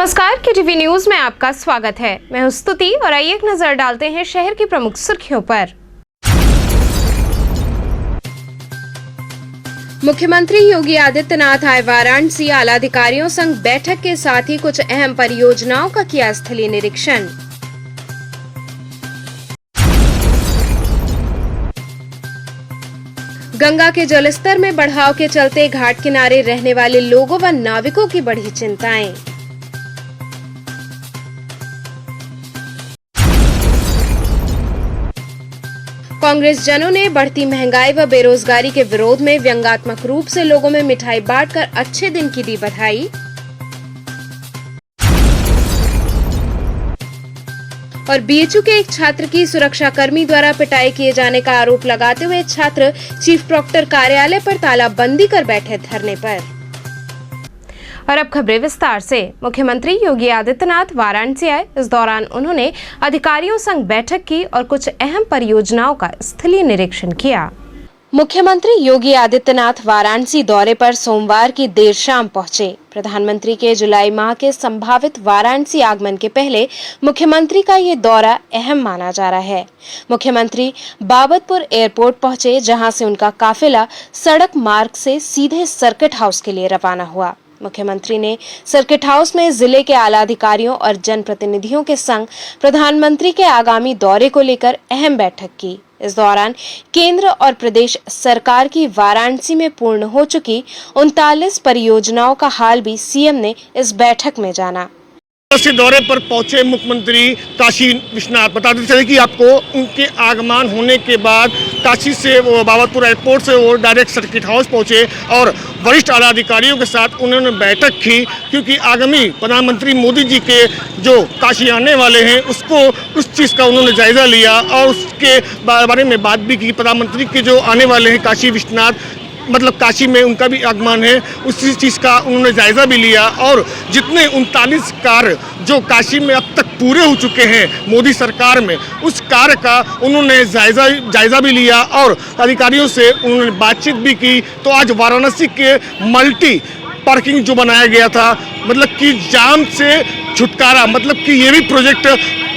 नमस्कार, KTV news में आपका स्वागत है। मैं हूं स्तुति और आइए एक नजर डालते हैं शहर की प्रमुख सुर्खियों पर। मुख्यमंत्री योगी आदित्यनाथ आए वाराणसी, आला अधिकारियों संग बैठक के साथ ही कुछ अहम परियोजनाओं का किया स्थलीय निरीक्षण। गंगा के जलस्तर में बढ़ाव के चलते घाट किनारे रहने वाले लोगों व नाविकों की बढ़ी चिंताएं। कांग्रेस जनों ने बढ़ती महंगाई व बेरोजगारी के विरोध में व्यंग्यात्मक रूप से लोगों में मिठाई बांटकर अच्छे दिन की दी बधाई। और बीएचयू के एक छात्र की सुरक्षाकर्मी द्वारा पिटाई किए जाने का आरोप लगाते हुए छात्र चीफ प्रोक्टर कार्यालय पर तालाबंदी कर बैठे धरने पर। और अब खबरें विस्तार से। मुख्यमंत्री योगी आदित्यनाथ वाराणसी आए। इस दौरान उन्होंने अधिकारियों संग बैठक की और कुछ अहम परियोजनाओं का स्थलीय निरीक्षण किया। मुख्यमंत्री योगी आदित्यनाथ वाराणसी दौरे पर सोमवार की देर शाम पहुंचे। प्रधानमंत्री के जुलाई माह के संभावित वाराणसी आगमन के पहले मुख्यमंत्री का ये दौरा अहम माना जा रहा है। मुख्यमंत्री बाबतपुर एयरपोर्ट पहुंचे, जहां से उनका काफिला सड़क मार्ग से सीधे सर्किट हाउस के लिए रवाना हुआ। मुख्यमंत्री ने सर्किट हाउस में जिले के आला अधिकारियों और जनप्रतिनिधियों के संग प्रधानमंत्री के आगामी दौरे को लेकर अहम बैठक की। इस दौरान केंद्र और प्रदेश सरकार की वाराणसी में पूर्ण हो चुकी 39 परियोजनाओं का हाल भी सीएम ने इस बैठक में जाना। से दौरे पर पहुंचे मुख्यमंत्री काशी विश्वनाथ। बताते चले कि आपको उनके आगमन होने के बाद काशी से वो बाबतपुर एयरपोर्ट से वो डायरेक्ट सर्किट हाउस पहुंचे और वरिष्ठ आला अधिकारियों के साथ उन्होंने बैठक की, क्योंकि आगामी प्रधानमंत्री मोदी जी के जो काशी आने वाले हैं उसको उस चीज़ का उन्होंने जायजा लिया और उसके बारे में बात भी की। प्रधानमंत्री के जो आने वाले हैं काशी विश्वनाथ, मतलब काशी में उनका भी आगमन है, उसी चीज़ का उन्होंने जायज़ा भी लिया। और जितने 39 कार्य जो काशी में अब तक पूरे हो चुके हैं मोदी सरकार में, उस कार्य का उन्होंने जायज़ा भी लिया और अधिकारियों से उन्होंने बातचीत भी की। तो आज वाराणसी के मल्टी पार्किंग जो बनाया गया था, मतलब कि जाम से छुटकारा, मतलब कि ये भी प्रोजेक्ट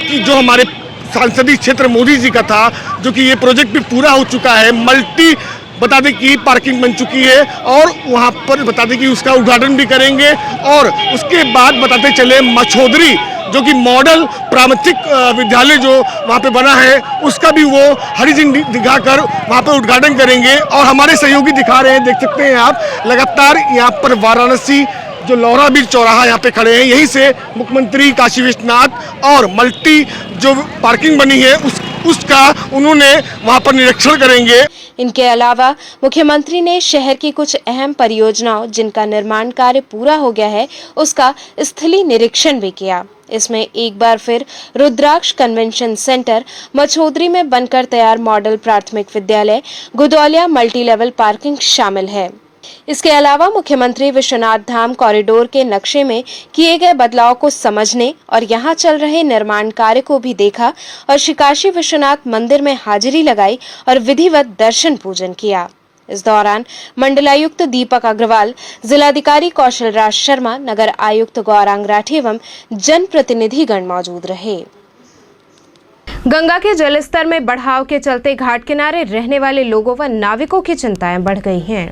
कि जो हमारे सांसदीय क्षेत्र मोदी जी का था, जो कि ये प्रोजेक्ट भी पूरा हो चुका है। मल्टी बता दें कि पार्किंग बन चुकी है और वहाँ पर बता दें कि उसका उद्घाटन भी करेंगे। और उसके बाद बताते चले मछोदरी जो कि मॉडल प्राथमिक विद्यालय जो वहाँ पे बना है, उसका भी वो हरी झंडी दिखाकर वहाँ पे उद्घाटन करेंगे। और हमारे सहयोगी दिखा रहे हैं, देख सकते हैं आप, लगातार यहाँ पर वाराणसी जो लौरा बीर चौराहा यहाँ पे खड़े हैं, यहीं से मुख्यमंत्री काशी विश्वनाथ और मल्टी जो पार्किंग बनी है उसका उन्होंने वहाँ पर निरीक्षण करेंगे। इनके अलावा मुख्यमंत्री ने शहर की कुछ अहम परियोजनाओं जिनका निर्माण कार्य पूरा हो गया है उसका स्थलीय निरीक्षण भी किया। इसमें एक बार फिर रुद्राक्ष कन्वेंशन सेंटर, मछोदरी में बनकर तैयार मॉडल प्राथमिक विद्यालय, गुदौलिया मल्टी लेवल पार्किंग शामिल है। इसके अलावा मुख्यमंत्री विश्वनाथ धाम कॉरिडोर के नक्शे में किए गए बदलाव को समझने और यहां चल रहे निर्माण कार्य को भी देखा और श्री काशी विश्वनाथ मंदिर में हाजिरी लगाई और विधिवत दर्शन पूजन किया। इस दौरान मंडलायुक्त दीपक अग्रवाल, जिलाधिकारी कौशल राज शर्मा, नगर आयुक्त गौरांग राठी एवं जनप्रतिनिधिगण मौजूद रहे। गंगा के जलस्तर में बढ़ाव के चलते घाट किनारे रहने वाले लोगों व नाविकों की चिंताएं बढ़ गई हैं।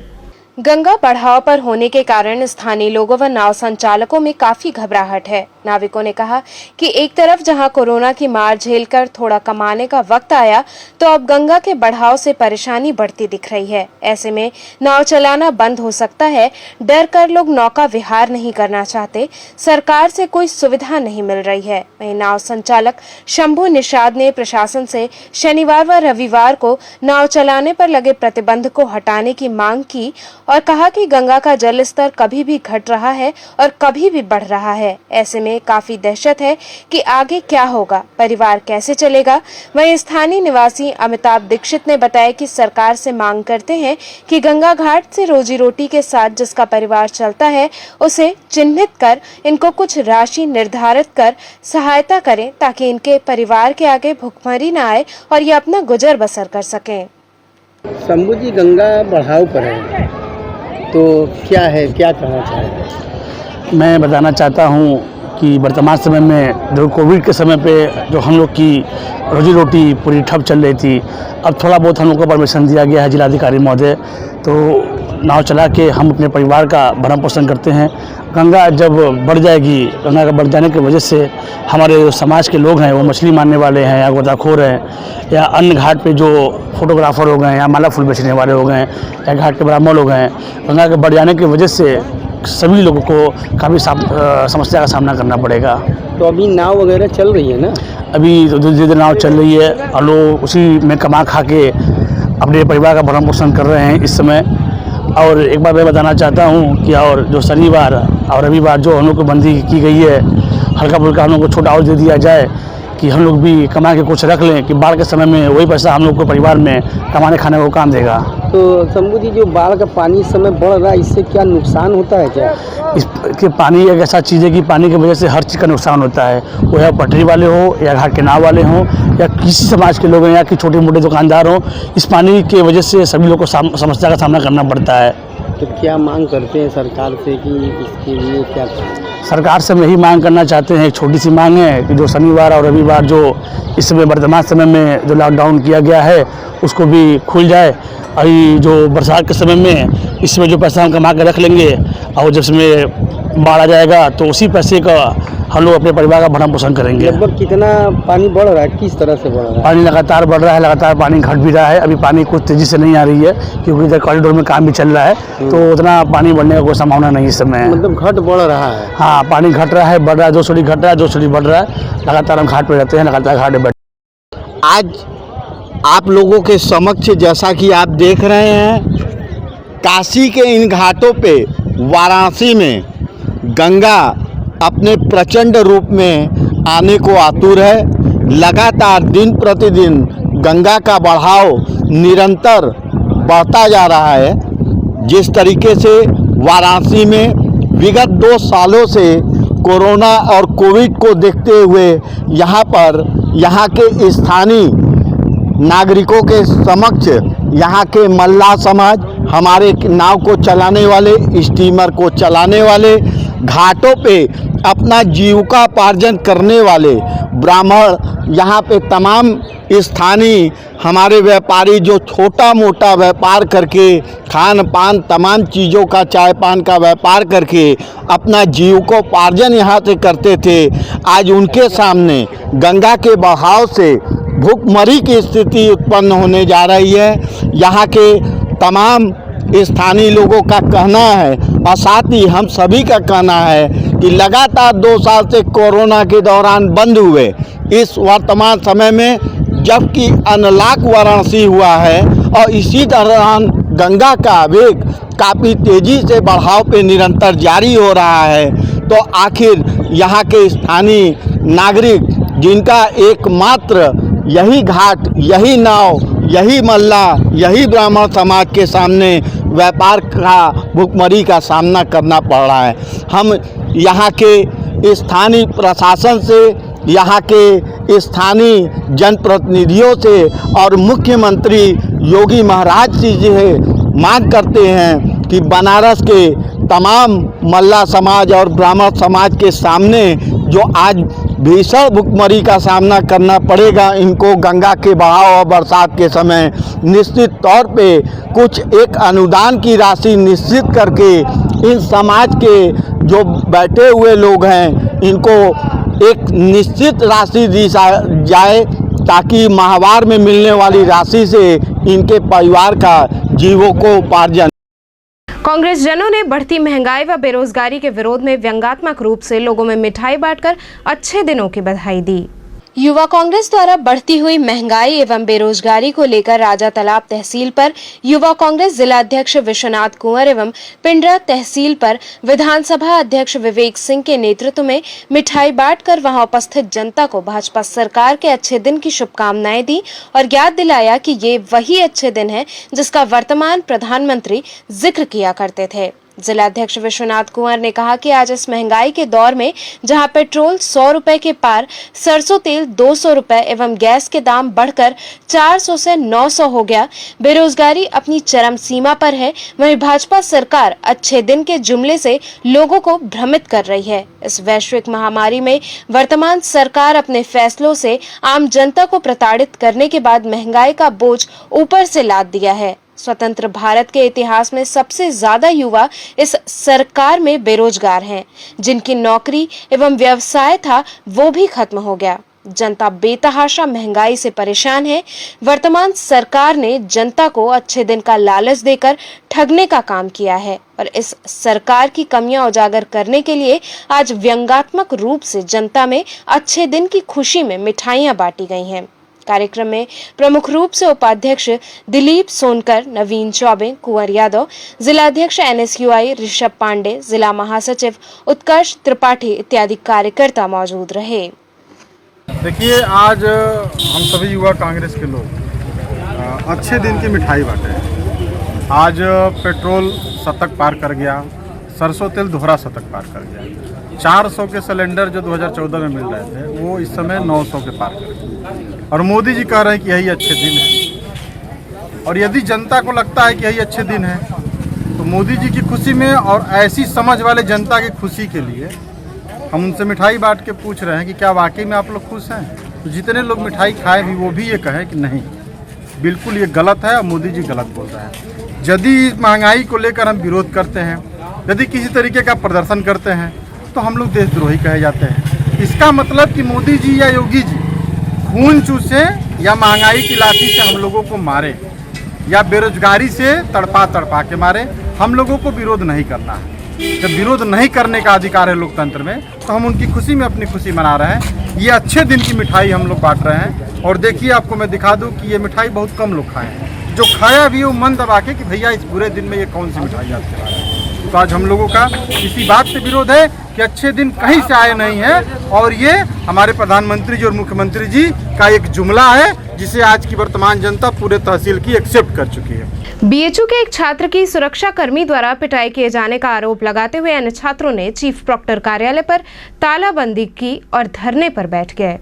गंगा बढ़ाव पर होने के कारण स्थानीय लोगों व नाव संचालकों में काफी घबराहट है। नाविकों ने कहा कि एक तरफ जहां कोरोना की मार झेलकर थोड़ा कमाने का वक्त आया, तो अब गंगा के बढ़ाव से परेशानी बढ़ती दिख रही है। ऐसे में नाव चलाना बंद हो सकता है। डर कर लोग नौका विहार नहीं करना चाहते। सरकार से कोई सुविधा नहीं मिल रही है। वहीं नाव संचालक शंभू निषाद ने प्रशासन से शनिवार व रविवार को नाव चलाने पर लगे प्रतिबंध को हटाने की मांग की और कहा कि गंगा का जल स्तर कभी भी घट रहा है और कभी भी बढ़ रहा है। ऐसे में काफी दहशत है कि आगे क्या होगा, परिवार कैसे चलेगा। वहीं स्थानीय निवासी अमिताभ दीक्षित ने बताया कि सरकार से मांग करते हैं कि गंगा घाट से रोजी रोटी के साथ जिसका परिवार चलता है उसे चिन्हित कर इनको कुछ राशि निर्धारित कर सहायता करें, ताकि इनके परिवार के आगे भुखमरी न आए और ये अपना गुजर बसर कर सकें। शंभू जी, गंगा बढ़ाव पर है तो क्या है, क्या कहना चाहेंगे? मैं बताना चाहता हूँ कि वर्तमान समय में जो कोविड के समय पे जो हम लोग की रोजी रोटी पूरी ठप चल रही थी, अब थोड़ा बहुत हम लोग को परमिशन दिया गया है जिलाधिकारी महोदय, तो नाव चला के हम अपने परिवार का भरण पोषण करते हैं। गंगा जब बढ़ जाएगी, गंगा का बढ़ जाने की वजह से हमारे जो समाज के लोग हैं वो मछली मारने वाले हैं या गोताखोर हैं या अन्य घाट पे जो फोटोग्राफर हो गए हैं या माला फूल बेचने वाले हो गए हैं या घाट के ब्राह्मण लोग हैं, गंगा के बढ़ जाने की वजह से सभी लोगों को काफ़ी समस्या का सामना करना पड़ेगा। तो अभी नाव वगैरह चल रही है ना? अभी तो धीरे धीरे नाव चल रही है और लोग उसी में कमा खा के अपने परिवार का भरण पोषण कर रहे हैं इस समय। और एक बार मैं बताना चाहता हूँ कि और जो शनिवार और रविवार जो हम लोग को बंदी की गई है, हल्का फुल्का हम लोग को छोटा और दे दिया जाए कि हम लोग भी कमा के कुछ रख लें कि बाढ़ के समय में वही पैसा हम लोग को परिवार में कमाने खाने को काम देगा। तो शंभू जी, जो बाढ़ का पानी इस समय बढ़ रहा है, इससे क्या नुकसान होता है क्या? इसके पानी एक ऐसा चीज़ है कि पानी की वजह से हर चीज़ का नुकसान होता है, वो या पटरी वाले हो या घाट के नाव वाले हों या किसी समाज के लोग हैं या कि छोटे मोटे दुकानदार हों, इस पानी की वजह से सभी लोग को समस्या का सामना करना पड़ता है। तो क्या मांग करते हैं सरकार से कि इसके लिए क्या? सरकार से हम यही मांग करना चाहते हैं, एक छोटी सी मांग है कि जो शनिवार और रविवार जो इस समय वर्तमान समय में जो लॉकडाउन किया गया है उसको भी खुल जाए। और ये जो बरसात के समय में इसमें जो पैसा हम कमा के रख लेंगे और जब इसमें बाढ़ आ जाएगा तो उसी पैसे का हम लोग अपने परिवार का भरण पोषण करेंगे। लगभग कितना पानी बढ़ रहा है, किस तरह से बढ़ रहा है? पानी लगातार बढ़ रहा है, लगातार पानी घट भी रहा है। अभी पानी कुछ तेज़ी से नहीं आ रही है क्योंकि इधर कॉरिडोर में काम भी चल रहा है, तो उतना पानी बढ़ने का कोई संभावना नहीं इस समय। मतलब घट बढ़ रहा है? हाँ, पानी घट रहा है, बढ़ रहा है, 2 सीढ़ी घट रहा है, 2 सीढ़ी बढ़ रहा है। लगातार हम घाट पे रहते हैं, लगातार घाट पे बैठे। आज आप लोगों के समक्ष जैसा कि आप देख रहे हैं, काशी के इन घाटों पे वाराणसी में गंगा अपने प्रचंड रूप में आने को आतुर है। लगातार दिन प्रतिदिन गंगा का बढ़ाव निरंतर बढ़ता जा रहा है। जिस तरीके से वाराणसी में विगत 2 सालों से कोरोना और कोविड को देखते हुए यहाँ के स्थानीय नागरिकों के समक्ष यहाँ के मल्लाह समाज, हमारे नाव को चलाने वाले, स्टीमर को चलाने वाले, घाटों पे अपना जीविकोपार्जन करने वाले ब्राह्मण, यहाँ पे तमाम स्थानीय हमारे व्यापारी जो छोटा मोटा व्यापार करके खान पान तमाम चीज़ों का, चाय पान का व्यापार करके अपना जीविकोपार्जन यहाँ से करते थे, आज उनके सामने गंगा के बहाव से भूखमरी की स्थिति उत्पन्न होने जा रही है। यहाँ के तमाम स्थानीय लोगों का कहना है और साथ ही हम सभी का कहना है कि लगातार 2 साल से कोरोना के दौरान बंद हुए इस वर्तमान समय में जबकि अनलॉक वाराणसी हुआ है और इसी दौरान गंगा का वेग काफ़ी तेज़ी से बढ़ाव पे निरंतर जारी हो रहा है, तो आखिर यहाँ के स्थानीय नागरिक जिनका एकमात्र यही घाट, यही नाव, यही मल्ला, यही ब्राह्मण समाज के सामने व्यापार का भुखमरी का सामना करना पड़ रहा है। हम यहाँ के स्थानीय प्रशासन से, यहाँ के स्थानीय जनप्रतिनिधियों से और मुख्यमंत्री योगी महाराज जी से मांग करते हैं कि बनारस के तमाम मल्ला समाज और ब्राह्मण समाज के सामने जो आज भीषण भुखमरी का सामना करना पड़ेगा, इनको गंगा के बहाव और बरसात के समय निश्चित तौर पे कुछ एक अनुदान की राशि निश्चित करके इन समाज के जो बैठे हुए लोग हैं इनको एक निश्चित राशि दी जाए ताकि माहवार में मिलने वाली राशि से इनके परिवार का जीविकोपार्जन। कांग्रेस जनों ने बढ़ती महंगाई व बेरोजगारी के विरोध में व्यंग्यात्मक रूप से लोगों में मिठाई बांटकर अच्छे दिनों की बधाई दी। युवा कांग्रेस द्वारा बढ़ती हुई महंगाई एवं बेरोजगारी को लेकर राजा तालाब तहसील पर युवा कांग्रेस जिला अध्यक्ष विश्वनाथ कुंवर एवं पिंडरा तहसील पर विधानसभा अध्यक्ष विवेक सिंह के नेतृत्व में मिठाई बांटकर वहां उपस्थित जनता को भाजपा सरकार के अच्छे दिन की शुभकामनाएं दी और याद दिलाया कि ये वही अच्छे दिन है जिसका वर्तमान प्रधानमंत्री जिक्र किया करते थे। जिलाध्यक्ष विश्वनाथ कुंवर ने कहा कि आज इस महंगाई के दौर में जहां पेट्रोल 100 रुपए के पार, सरसों तेल 200 रुपए एवं गैस के दाम बढ़कर 400 से 900 हो गया, बेरोजगारी अपनी चरम सीमा पर है, वहीं भाजपा सरकार अच्छे दिन के जुमले से लोगों को भ्रमित कर रही है। इस वैश्विक महामारी में वर्तमान सरकार अपने फैसलों से आम जनता को प्रताड़ित करने के बाद महंगाई का बोझ ऊपर से लाद दिया है। स्वतंत्र भारत के इतिहास में सबसे ज्यादा युवा इस सरकार में बेरोजगार हैं, जिनकी नौकरी एवं व्यवसाय था वो भी खत्म हो गया। जनता बेतहाशा महंगाई से परेशान है। वर्तमान सरकार ने जनता को अच्छे दिन का लालच देकर ठगने का काम किया है और इस सरकार की कमियां उजागर करने के लिए आज व्यंग्यात्मक रूप से जनता में अच्छे दिन की खुशी में मिठाइयां बांटी गई हैं। कार्यक्रम में प्रमुख रूप से उपाध्यक्ष दिलीप सोनकर, नवीन चौबे, कुंवर यादव, जिलाध्यक्ष NSUI ऋषभ पांडे, जिला महासचिव उत्कर्ष त्रिपाठी इत्यादि कार्यकर्ता मौजूद रहे। देखिए, आज हम सभी युवा कांग्रेस के लोग अच्छे दिन की मिठाई बांटे हैं। आज पेट्रोल शतक पार कर गया, सरसों तेल दोहरा शतक पार कर गया। 400 के सिलेंडर जो 2014 में मिल रहे थे वो इस समय 900 के पार कर गए और मोदी जी कह रहे हैं कि यही अच्छे दिन है। और यदि जनता को लगता है कि यही अच्छे दिन है तो मोदी जी की खुशी में और ऐसी समझ वाले जनता की खुशी के लिए हम उनसे मिठाई बांट के पूछ रहे हैं कि क्या वाकई में आप लोग खुश हैं। तो जितने लोग मिठाई खाए भी वो भी ये कहें कि नहीं, बिल्कुल ये गलत है और मोदी जी गलत बोल रहे हैं। यदि महंगाई को लेकर हम विरोध करते हैं, यदि किसी तरीके का प्रदर्शन करते हैं तो हम लोग देशद्रोही कहे जाते हैं। इसका मतलब कि मोदी जी या योगी जी खून चूसे या महंगाई की लाठी से हम लोगों को मारे या बेरोजगारी से तड़पा तड़पा के मारे, हम लोगों को विरोध नहीं करना है। जब विरोध नहीं करने का अधिकार है लोकतंत्र में तो हम उनकी खुशी में अपनी खुशी मना रहे हैं। ये अच्छे दिन की मिठाई हम लोग बांट रहे हैं। और देखिए, आपको मैं दिखा दूं कि ये मिठाई बहुत कम लोग खाए हैं। जो खाया भी वो मन दबा के कि भैया इस बुरे दिन में ये कौन सी मिठाई आप खिला रहे हैं। तो आज हम लोगों का इसी बात से विरोध है कि अच्छे दिन कहीं से आए नहीं है और ये हमारे प्रधानमंत्री जी और मुख्यमंत्री जी का एक जुमला है जिसे आज की वर्तमान जनता पूरे तहसील की एक्सेप्ट कर चुकी है। BHU के एक छात्र की सुरक्षा कर्मी द्वारा पिटाई किए जाने का आरोप लगाते हुए अन्य छात्रों ने चीफ प्रॉक्टर कार्यालय पर तालाबंदी की और धरने पर बैठ गए।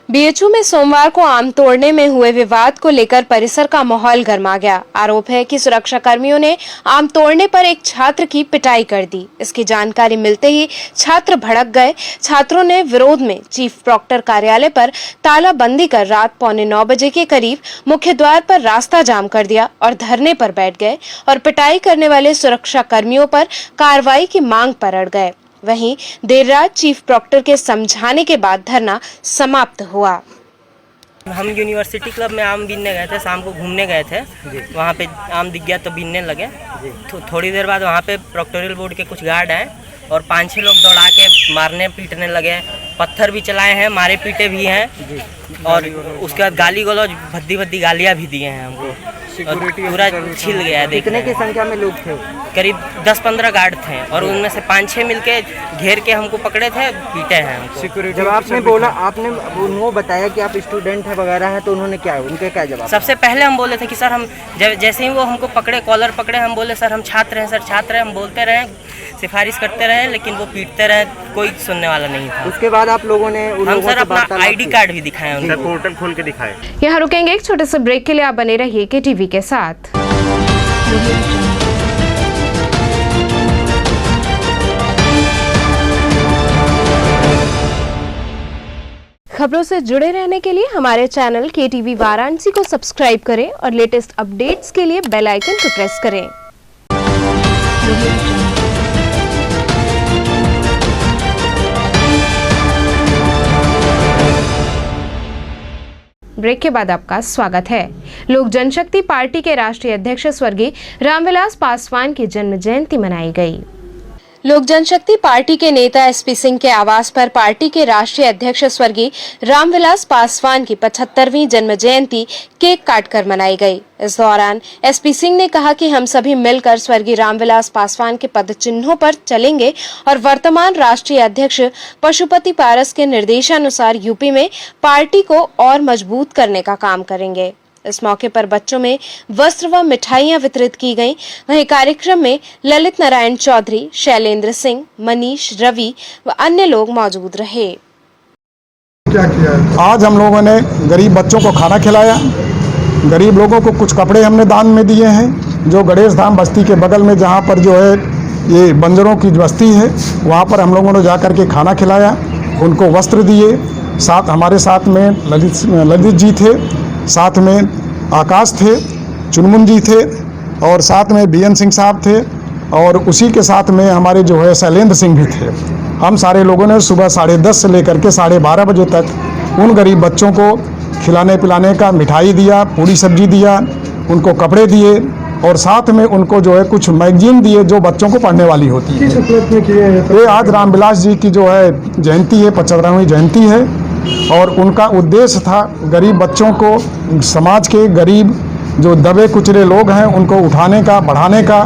BHU में सोमवार को आम तोड़ने में हुए विवाद को लेकर परिसर का माहौल गर्मा गया। आरोप है कि सुरक्षा कर्मियों ने आम तोड़ने पर एक छात्र की पिटाई कर दी। इसकी जानकारी मिलते ही छात्र भड़क गए। छात्रों ने विरोध में चीफ प्रॉक्टर कार्यालय पर तालाबंदी कर रात 8:45 बजे के करीब मुख्य द्वार पर रास्ता जाम कर दिया और धरने पर बैठ गए और पिटाई करने वाले सुरक्षा कर्मियों पर कार्रवाई की मांग पर अड़ गए। वहीं देर रात चीफ प्रॉक्टर के समझाने के बाद धरना समाप्त हुआ। हम यूनिवर्सिटी क्लब में आम बीनने गए थे, शाम को घूमने गए थे। वहाँ पे आम दिख गया तो बीनने लगे। थोड़ी देर बाद वहाँ पे प्रोक्टोरियल बोर्ड के कुछ गार्ड आए और 5-6 लोग दौड़ा के मारने पीटने लगे। पत्थर भी चलाए हैं, मारे पीटे भी हैं और उसके बाद गाली गलौज भद्दी भद्दी गालियाँ भी दिए हैं हमको। पूरा छिल गया है। कितने की संख्या में लोग थे? करीब 10-15 गार्ड थे और उनमें से 5-6 मिलके घेर के हमको पकड़े थे, पीटे हैं हमको। जब आपने बोला, आपने उनको बताया कि आप स्टूडेंट है वगैरह हैं, तो उन्होंने क्या, उनके क्या जवाब? सबसे पहले हम बोले थे कि सर हम जैसे ही वो हमको पकड़े, कॉलर पकड़े, हम बोले सर हम छात्र हैं, सर छात्र हैं। हम बोलते रहे, सिफारिश करते रहे, लेकिन वो पीटते रहे, कोई सुनने वाला नहीं था। उसके बाद आप लोगों ने हम सर अपना ID कार्ड भी दिखाया उनको, पोर्टल खोल के दिखाए। यहाँ रुकेंगे एक छोटे से ब्रेक के लिए। आप बने रहिए KTV के साथ। खबरों से जुड़े रहने के लिए हमारे चैनल KTV वाराणसी को सब्सक्राइब करें और लेटेस्ट अपडेट्स के लिए बेल आइकन को प्रेस करें। ब्रेक के बाद आपका स्वागत है। लोक जनशक्ति पार्टी के राष्ट्रीय अध्यक्ष स्वर्गीय रामविलास पासवान की जन्म जयंती मनाई गई। लोक जनशक्ति पार्टी के नेता SP सिंह के आवास पर पार्टी के राष्ट्रीय अध्यक्ष स्वर्गीय रामविलास पासवान की 75वीं जन्म जयंती केक काटकर मनाई गई। इस दौरान SP सिंह ने कहा कि हम सभी मिलकर स्वर्गीय रामविलास पासवान के पद चिन्हों पर चलेंगे और वर्तमान राष्ट्रीय अध्यक्ष पशुपति पारस के निर्देशानुसार यूपी में पार्टी को और मजबूत करने का काम करेंगे। इस मौके पर बच्चों में वस्त्र व मिठाइयां वितरित की गईं। वहीं कार्यक्रम में ललित नारायण चौधरी, शैलेंद्र सिंह, मनीष, रवि व अन्य लोग मौजूद रहे। क्या किया? आज हम लोगों ने गरीब बच्चों को खाना खिलाया, गरीब लोगों को कुछ कपड़े हमने दान में दिए हैं। जो गणेश धाम बस्ती के बगल में जहाँ पर जो है ये बंजरों की बस्ती है, वहाँ पर हम लोगों ने जा कर के खाना खिलाया, उनको वस्त्र दिए। साथ हमारे साथ में ललित जी थे, साथ में आकाश थे, चुनमुन जी थे और साथ में बीएन सिंह साहब थे और उसी के साथ में हमारे जो है शैलेंद्र सिंह भी थे। हम सारे लोगों ने सुबह 10:30 से लेकर के 12:30 बजे तक उन गरीब बच्चों को खिलाने पिलाने का, मिठाई दिया, पूरी सब्जी दिया, उनको कपड़े दिए और साथ में उनको जो है कुछ मैगजीन दिए जो बच्चों को पढ़ने वाली होती है। किस उपलक्ष्य में किए हैं? ये आज रामविलास जी की जो है जयंती है, 75वीं जयंती है और उनका उद्देश्य था गरीब बच्चों को, समाज के गरीब जो दबे कुचले लोग हैं उनको उठाने का, बढ़ाने का,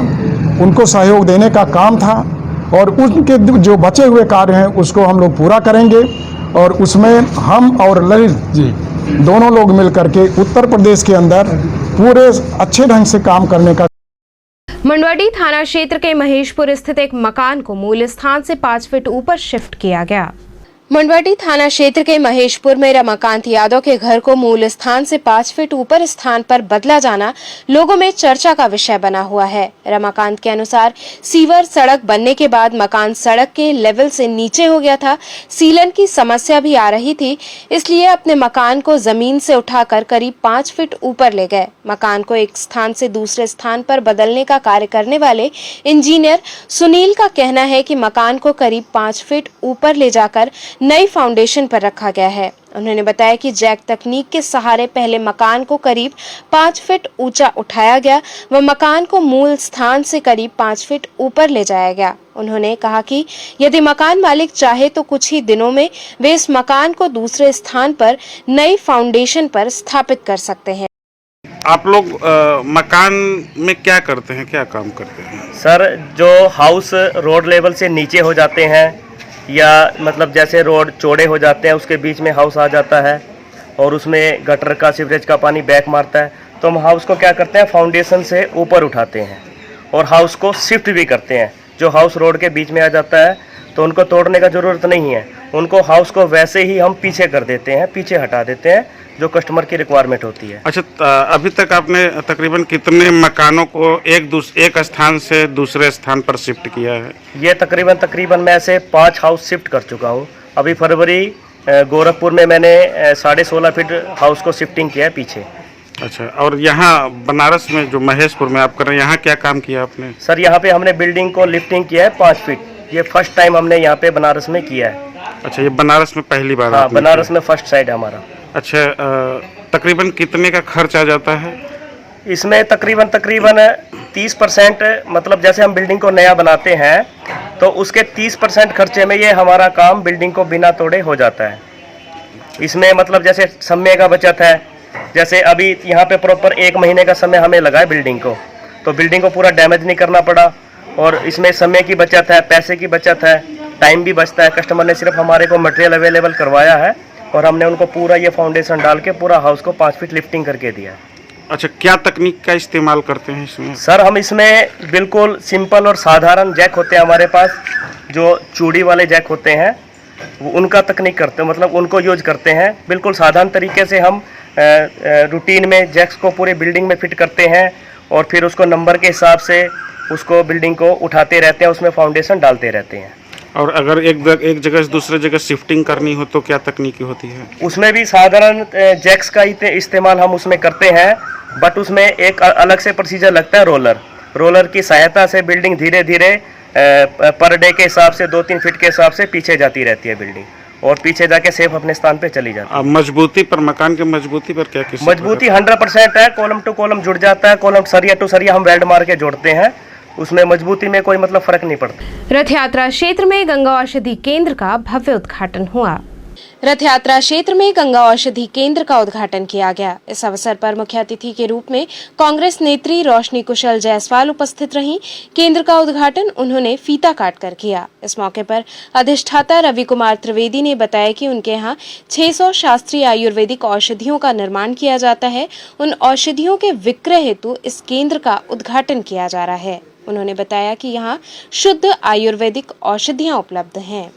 उनको सहयोग देने का काम था और उनके जो बचे हुए कार्य हैं उसको हम लोग पूरा करेंगे और उसमें हम और ललित जी दोनों लोग मिल करके उत्तर प्रदेश के अंदर पूरे अच्छे ढंग से काम करने का। मंडवाडी थाना क्षेत्र के महेशपुर स्थित एक मकान को मूल स्थान से 5 फीट ऊपर शिफ्ट किया गया। मंडवाडी थाना क्षेत्र के महेशपुर में रमाकांत यादव के घर को मूल स्थान से 5 फीट ऊपर स्थान पर बदला जाना लोगों में चर्चा का विषय बना हुआ है। रमाकांत के अनुसार सीवर सड़क बनने के बाद मकान सड़क के लेवल से नीचे हो गया था। सीलन की समस्या भी आ रही थी, इसलिए अपने मकान को जमीन से उठाकर करीब 5 फीट ऊपर ले गए। मकान को एक स्थान से दूसरे स्थान पर बदलने का कार्य करने वाले इंजीनियर सुनील का कहना है कि मकान को करीब 5 फीट ऊपर ले जाकर नई फाउंडेशन पर रखा गया है। उन्होंने बताया कि जैक तकनीक के सहारे पहले मकान को करीब 5 फीट ऊंचा उठाया गया व मकान को मूल स्थान से करीब 5 फीट ऊपर ले जाया गया। उन्होंने कहा कि यदि मकान मालिक चाहे तो कुछ ही दिनों में वे इस मकान को दूसरे स्थान पर नई फाउंडेशन पर स्थापित कर सकते हैं। आप लोग मकान में क्या करते हैं, क्या काम करते हैं? सर, जो हाउस रोड लेवल से नीचे हो जाते हैं या मतलब जैसे रोड चौड़े हो जाते हैं उसके बीच में हाउस आ जाता है और उसमें गटर का, सीवरेज का पानी बैक मारता है, तो हम हाउस को क्या करते हैं, फाउंडेशन से ऊपर उठाते हैं और हाउस को शिफ्ट भी करते हैं। जो हाउस रोड के बीच में आ जाता है तो उनको तोड़ने का ज़रूरत नहीं है, उनको हाउस को वैसे ही हम पीछे कर देते हैं, पीछे हटा देते हैं जो कस्टमर की रिक्वायरमेंट होती है। अच्छा, अभी तक आपने तकरीबन कितने मकानों को एक स्थान से दूसरे स्थान पर शिफ्ट किया है? ये तकरीबन मैं ऐसे 5 हाउस शिफ्ट कर चुका हूँ। अभी फरवरी गोरखपुर में मैंने 16.5 फीट हाउस को शिफ्टिंग किया है पीछे। अच्छा, और यहाँ बनारस में जो महेशपुर में आप कर रहे हैं, यहाँ क्या काम किया आपने? सर, यहाँ पे हमने बिल्डिंग को लिफ्टिंग किया है 5 फीट। ये फर्स्ट टाइम हमने यहाँ पे बनारस में किया है। अच्छा, ये बनारस में पहली बार? हाँ, बनारस में फर्स्ट साइड है हमारा। अच्छा, तकरीबन कितने का खर्च आ जाता है इसमें? तकरीबन 30%, मतलब जैसे हम बिल्डिंग को नया बनाते हैं तो उसके 30% खर्चे में ये हमारा काम बिल्डिंग को बिना तोड़े हो जाता है। इसमें मतलब जैसे समय का बचत है, जैसे अभी यहाँ पे प्रॉपर 1 महीने का समय हमें लगा है बिल्डिंग को, तो बिल्डिंग को पूरा डैमेज नहीं करना पड़ा और इसमें समय की बचत है, पैसे की बचत है, टाइम भी बचता है। कस्टमर ने सिर्फ हमारे को मटेरियल अवेलेबल करवाया है और हमने उनको पूरा ये फाउंडेशन डाल के पूरा हाउस को 5 फीट लिफ्टिंग करके दिया है। अच्छा, क्या तकनीक का इस्तेमाल करते हैं इसमें? सर, हम इसमें बिल्कुल सिंपल और साधारण जैक होते हैं हमारे पास, जो चूड़ी वाले जैक होते हैं वो उनका तकनीक करते हैं, मतलब उनको यूज करते हैं। बिल्कुल साधारण तरीके से हम रूटीन में जैक्स को पूरे बिल्डिंग में फिट करते हैं और फिर उसको नंबर के हिसाब से उसको बिल्डिंग को उठाते रहते हैं, उसमें फाउंडेशन डालते रहते हैं। और अगर एक जगह से दूसरे जगह शिफ्टिंग करनी हो तो क्या तकनीकी होती है? उसमें भी साधारण जैक्स का ही इस्तेमाल हम उसमें करते हैं, बट उसमें एक अलग से प्रोसीजर लगता है। रोलर की सहायता से बिल्डिंग धीरे धीरे पर डे के हिसाब से 2-3 फीट के हिसाब से पीछे जाती रहती है बिल्डिंग और पीछे जाके सेफ अपने स्थान पे चली जाती है। मजबूती पर, मकान की मजबूती पर क्या किस? मजबूती 100% है, कॉलम टू कॉलम जुड़ जाता है, कॉलम सरिया टू सरिया हम वेल्ड मार के जोड़ते हैं, उसमें मजबूती में कोई फर्क नहीं पड़ता। रथ यात्रा क्षेत्र में गंगा औषधि केंद्र का भव्य उद्घाटन हुआ। रथ यात्रा क्षेत्र में गंगा औषधि केंद्र का उद्घाटन किया गया। इस अवसर पर मुख्य अतिथि के रूप में कांग्रेस नेत्री रोशनी कुशल जायसवाल उपस्थित रहीं। केंद्र का उद्घाटन उन्होंने फीता काटकर किया। इस मौके पर अधिष्ठाता रवि कुमार त्रिवेदी ने बताया कि उनके यहाँ 600 शास्त्रीय आयुर्वेदिक औषधियों का निर्माण किया जाता है। उन औषधियों के विक्रय हेतु इस केंद्र का उद्घाटन किया जा रहा है। उन्होंने बताया कि यहाँ शुद्ध आयुर्वेदिक औषधियाँ उपलब्ध हैं।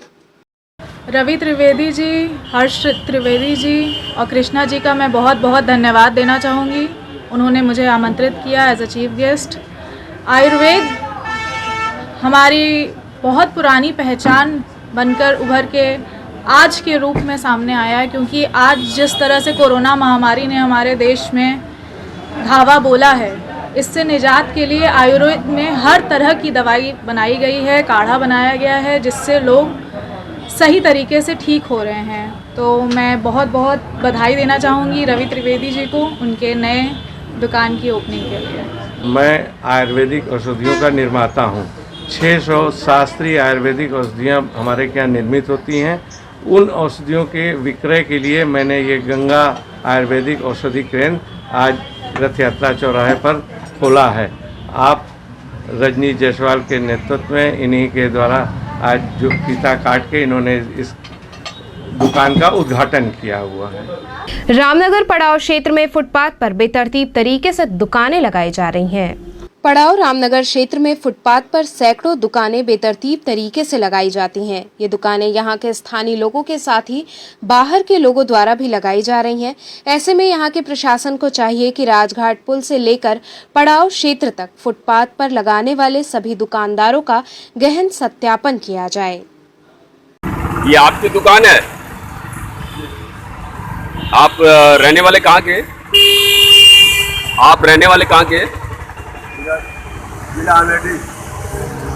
रवि त्रिवेदी जी, हर्ष त्रिवेदी जी और कृष्णा जी का मैं बहुत बहुत धन्यवाद देना चाहूँगी। उन्होंने मुझे आमंत्रित किया as a chief guest. Ayurveda हमारी बहुत पुरानी पहचान बनकर उभर के आज के रूप में सामने आया है, क्योंकि आज जिस तरह से कोरोना महामारी ने हमारे देश में धावा बोला है, इससे निजात के लिए आयुर्वेद में हर तरह की दवाई बनाई गई है, काढ़ा बनाया गया है, जिससे लोग सही तरीके से ठीक हो रहे हैं। तो मैं बहुत बहुत बधाई देना चाहूँगी रवि त्रिवेदी जी को उनके नए दुकान की ओपनिंग के लिए। मैं आयुर्वेदिक औषधियों का निर्माता हूँ। 600 शास्त्रीय आयुर्वेदिक औषधियाँ हमारे यहाँ निर्मित होती हैं। उन औषधियों के विक्रय के लिए मैंने ये गंगा आयुर्वेदिक औषधि केंद्र आज रथ यात्रा चौराहे पर खोला है। आप रजनी जायसवाल के नेतृत्व में इन्हीं के द्वारा आज जो फीता काट के इन्होंने इस दुकान का उद्घाटन किया हुआ है। रामनगर पड़ाव क्षेत्र में फुटपाथ पर बेतरतीब तरीके से दुकानें लगाई जा रही हैं। पड़ाव रामनगर क्षेत्र में फुटपाथ पर सैकड़ों दुकानें बेतरतीब तरीके से लगाई जाती हैं। ये दुकानें यहां के स्थानीय लोगों के साथ ही बाहर के लोगों द्वारा भी लगाई जा रही हैं। ऐसे में यहां के प्रशासन को चाहिए कि राजघाट पुल से लेकर पड़ाव क्षेत्र तक फुटपाथ पर लगाने वाले सभी दुकानदारों का गहन सत्यापन किया जाए। ये आपकी दुकान है? आप रहने वाले कहाँ के? आप रहने वाले कहाँ के? जिला अमेठी।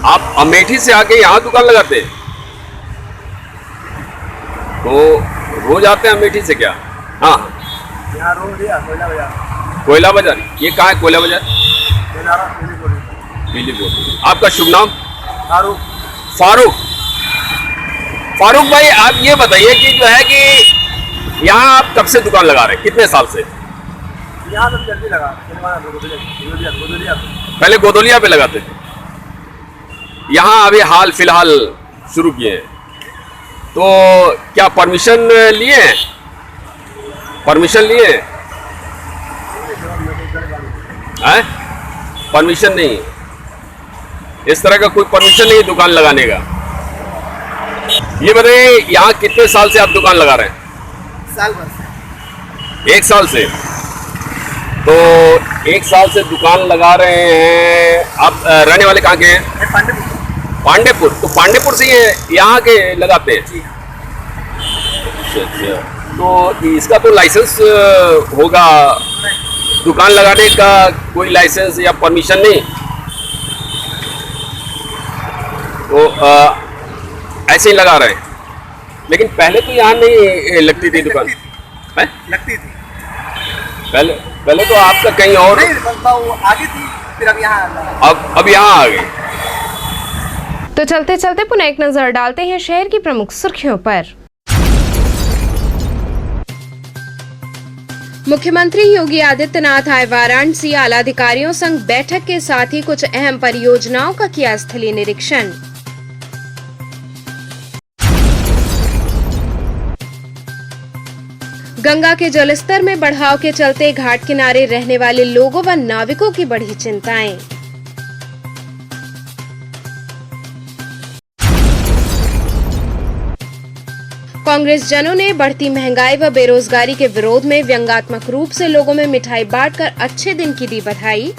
आप अमेठी से आके यहाँ दुकान लगाते हैं? तो रोज आते हैं अमेठी से क्या? हाँ, यहाँ रोड दिया कोयला बाजार। कोयला बाजार, ये कहाँ है कोयला बाजार? पीलीभीत। आपका शुभ नाम? फारूक। फारूक। फारूक भाई, आप ये बताइए कि जो है कि यहाँ आप कब से दुकान लगा रहे हैं, कितने साल से? यहाँ तो जल्दी लगा, गोदलिया। पहले गोदलिया पे लगाते थे, यहाँ अभी हाल फिलहाल शुरू किए हैं। तो क्या परमिशन लिए हैं? परमिशन लिए हैं? परमिशन नहीं, इस तरह का कोई परमिशन नहीं दुकान लगाने का। ये बताइए, यहाँ कितने साल से आप दुकान लगा रहे हैं? साल भर से। 1 साल से? तो 1 साल से दुकान लगा रहे हैं। आप रहने वाले कहाँ के हैं? पांडेपुर। तो पांडेपुर से ये यहाँ के लगाते हैं? अच्छा। तो इसका तो लाइसेंस होगा, दुकान लगाने का कोई लाइसेंस या परमिशन नहीं? तो ऐसे ही लगा रहे हैं। लेकिन पहले तो यहाँ नहीं लगती थी दुकान? लगती थी पहले तो आपका कहीं और आगे थी, फिर अब यहाँ अब यहाँ आ गए। तो चलते चलते पुनः एक नजर डालते हैं शहर की प्रमुख सुर्खियों पर। मुख्यमंत्री योगी आदित्यनाथ आए वाराणसी। आला अधिकारियों संग बैठक के साथ ही कुछ अहम परियोजनाओं का किया स्थलीय निरीक्षण। गंगा के जलस्तर में बढ़ाव के चलते घाट किनारे रहने वाले लोगों व नाविकों की बढ़ी चिंताएं। कांग्रेस जनों ने बढ़ती महंगाई व बेरोजगारी के विरोध में व्यंग्यात्मक रूप से लोगों में मिठाई बांटकर अच्छे दिन की दी बधाई।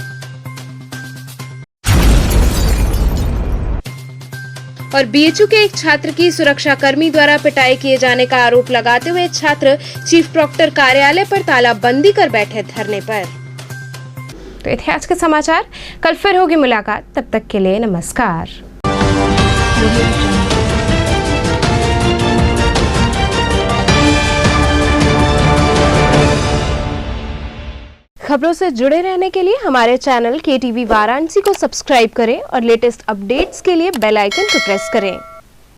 और बीएचयू के एक छात्र की सुरक्षाकर्मी द्वारा पिटाई किए जाने का आरोप लगाते हुए छात्र चीफ प्रॉक्टर कार्यालय पर तालाबंदी कर बैठे धरने पर। तो ये थे आज के समाचार। कल फिर होगी मुलाकात, तब तक के लिए नमस्कार। खबरों से जुड़े रहने के लिए हमारे चैनल KTV वाराणसी को सब्सक्राइब करें और लेटेस्ट अपडेट्स के लिए बेल आइकन को प्रेस करें।